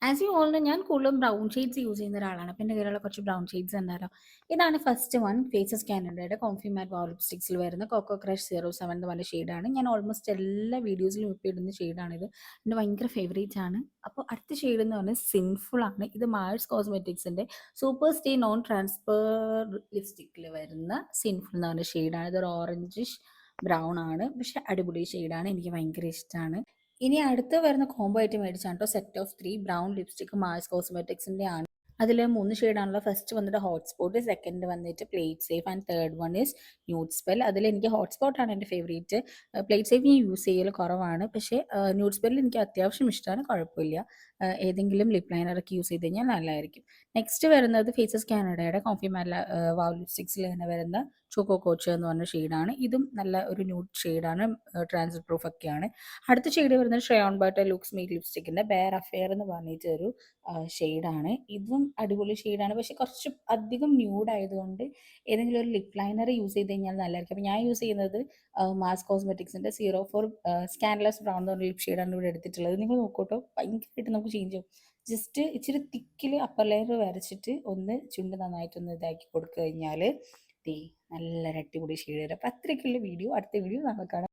As you all no ഞാൻ കൂടുതലും brown shades use ചെയ്യുന്ന ഒരാളാണ്. അപ്പോൾ എൻ്റെ കയ്യിലുള്ള കുറച്ച് ബ്രൗൺ ഷെയ്ഡ്സ് ഉണ്ടല്ലോ. ഇതാണ് ഫസ്റ്റ് വൺ, ഫേസസ് കാനഡയുടെ കോംഫി മാറ്റ് വാൾ ലിപ്സ്റ്റിക്സിൽ വരുന്ന കോക്കോ ക്രഷ് 07 എന്ന് പറഞ്ഞ ഷെയ്ഡാണ്. ഞാൻ ഓൾമോസ്റ്റ് എല്ലാ വീഡിയോസിലും ഇപ്പോൾ ഇടുന്ന ഷെയ്ഡാണിത്. എൻ്റെ ഭയങ്കര ഫേവറേറ്റ് ആണ്. അപ്പോൾ അടുത്ത ഷെയ്ഡ് എന്ന് പറഞ്ഞാൽ സിൻഫുൾ ആണ്. ഇത് മാഴ്സ് കോസ്മെറ്റിക്സിൻ്റെ സൂപ്പർ സ്റ്റേ നോൺ ട്രാൻസ്ഫർ ലിപ്സ്റ്റിക്കിൽ വരുന്ന സിൻഫുൾ എന്ന് പറഞ്ഞ ഷെയ്ഡാണ്. ഇതൊരു ഓറഞ്ചിഷ് ബ്രൗൺ ആണ്, പക്ഷെ അടിപൊളി ഷെയ്ഡാണ്, എനിക്ക് ഭയങ്കര ഇഷ്ടമാണ്. ഇനി അടുത്ത് വരുന്ന കോംബോ ആയിട്ട് മേടിച്ചാണ് കേട്ടോ, set of 3 brown lipstick Mars കോസ്മെറ്റിക്സിന്റെ ആണ്. അതിൽ 3 ഷെയ്ഡാണല്ലോ. ഫസ്റ്റ് വന്നിട്ട് ഹോട്ട്സ്പോട്ട്, സെക്കൻഡ് വന്നിട്ട് plate safe and third one is nude spell. അതിൽ എനിക്ക് ഹോട്ട്സ്പോട്ടാണ് എൻ്റെ ഫേവറേറ്റ്. പ്ലേറ്റ് സേഫ് ഞാൻ യൂസ് ചെയ്യൽ കുറവാണ്, പക്ഷേ ന്യൂഡ് സ്പെല്ലിൽ എനിക്ക് അത്യാവശ്യം ഇഷ്ടമാണ്, കുഴപ്പമില്ല. ഏതെങ്കിലും ലിപ് ലൈനറൊക്കെ യൂസ് ചെയ്ത് കഴിഞ്ഞാൽ നല്ലതായിരിക്കും. നെക്സ്റ്റ് വരുന്നത് ഫേസസ് കാനഡയുടെ കോഫി മാല വാവ് ലിപ്സ്റ്റിക്സിൽ തന്നെ വരുന്ന ചോക്കോ കോച്ച് എന്ന് പറഞ്ഞ ഷെയ്ഡാണ്. ഇതും നല്ല ഒരു ന്യൂഡ് ഷെയ്ഡാണ്, ട്രാൻസ്ഫർ പ്രൂഫ് ഒക്കെയാണ്. അടുത്ത ഷെയ്ഡ് വരുന്നത് ഷ്രയോൺ ബട്ടർ ലുക്സ് മീറ്റ് ലിപ്സ്റ്റിക്കിൻ്റെ ബെയർ അഫെയർ എന്ന് പറഞ്ഞിട്ട് ഒരു ഷെയ്ഡാണ്. ഇതും അടിപൊളി ഷെയ്ഡാണ്, പക്ഷെ കുറച്ച് അധികം ന്യൂഡ് ആയതുകൊണ്ട് ഏതെങ്കിലും ഒരു ലിപ് ലൈനർ യൂസ് ചെയ്ത് കഴിഞ്ഞാൽ നല്ലതായിരിക്കും. അപ്പോൾ ഞാൻ യൂസ് ചെയ്യുന്നത് മാസ് കോസ്മെറ്റിക്സിൻ്റെ 04 സ്കാൻലെസ് ബ്രൗൺ എന്ന് പറഞ്ഞ ലിപ് ഷെയ്ഡാണ് ഇവിടെ എടുത്തിട്ടുള്ളത്. നിങ്ങൾ നോക്കൂട്ടോ, ഭയങ്കരമായിട്ട് നമുക്ക് ചേഞ്ച് ചെയ്യും. ജസ്റ്റ് ഇച്ചിരി തിക്കിൽ അപ്പർ ലെയർ വരച്ചിട്ട് ഒന്ന് ചുണ്ട് നന്നായിട്ടൊന്ന് ഇതാക്കി കൊടുത്തു കഴിഞ്ഞാൽ ദേ നല്ലൊരു അടിപൊളി ഷെയ്ഡ് വരും. അപ്പോൾ അത്രയ്ക്കുള്ള വീഡിയോ. അടുത്ത വീഡിയോ നമുക്ക് കാണാം.